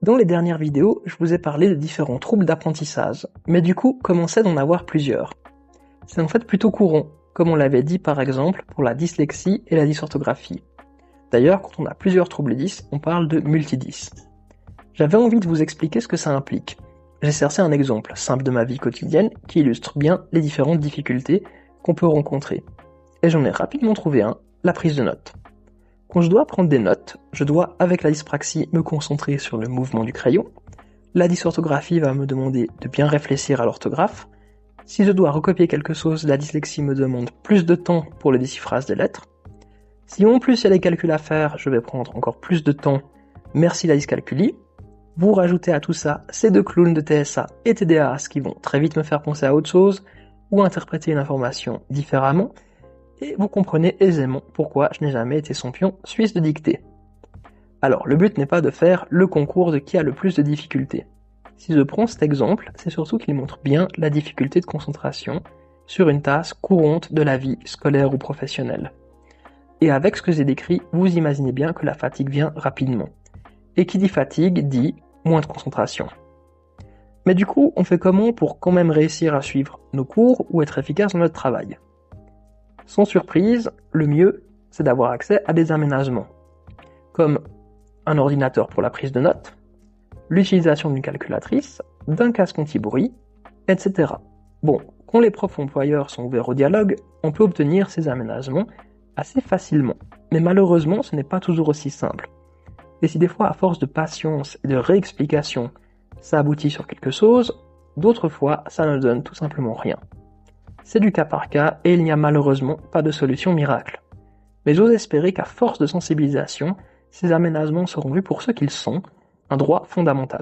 Dans les dernières vidéos, je vous ai parlé de différents troubles d'apprentissage, mais du coup, comment c'est d'en avoir plusieurs? C'est en fait plutôt courant, comme on l'avait dit par exemple pour la dyslexie et la dysorthographie. D'ailleurs, quand on a plusieurs troubles 10, on parle de multidys. J'avais envie de vous expliquer ce que ça implique. J'ai cherché un exemple simple de ma vie quotidienne qui illustre bien les différentes difficultés qu'on peut rencontrer. Et j'en ai rapidement trouvé un, la prise de notes. Quand je dois prendre des notes, je dois, avec la dyspraxie, me concentrer sur le mouvement du crayon. La dysorthographie va me demander de bien réfléchir à l'orthographe. Si je dois recopier quelque chose, la dyslexie me demande plus de temps pour le déchiffrage des lettres. Si en plus il y a des calculs à faire, je vais prendre encore plus de temps. Merci la dyscalculie. Vous rajoutez à tout ça ces deux clowns de TSA et TDAH qui vont très vite me faire penser à autre chose ou interpréter une information différemment. Et vous comprenez aisément pourquoi je n'ai jamais été champion suisse de dictée. Alors, le but n'est pas de faire le concours de qui a le plus de difficultés. Si je prends cet exemple, c'est surtout qu'il montre bien la difficulté de concentration sur une tâche courante de la vie scolaire ou professionnelle. Et avec ce que j'ai décrit, vous imaginez bien que la fatigue vient rapidement. Et qui dit fatigue dit moins de concentration. Mais du coup, on fait comment pour quand même réussir à suivre nos cours ou être efficace dans notre travail? Sans surprise, le mieux, c'est d'avoir accès à des aménagements, comme un ordinateur pour la prise de notes, l'utilisation d'une calculatrice, d'un casque anti-bruit, etc. Bon, quand les profs employeurs sont ouverts au dialogue, on peut obtenir ces aménagements assez facilement. Mais malheureusement, ce n'est pas toujours aussi simple. Et si des fois, à force de patience et de réexplication, ça aboutit sur quelque chose, d'autres fois, ça ne donne tout simplement rien. C'est du cas par cas et il n'y a malheureusement pas de solution miracle. Mais j'ose espérer qu'à force de sensibilisation, ces aménagements seront vus pour ce qu'ils sont, un droit fondamental.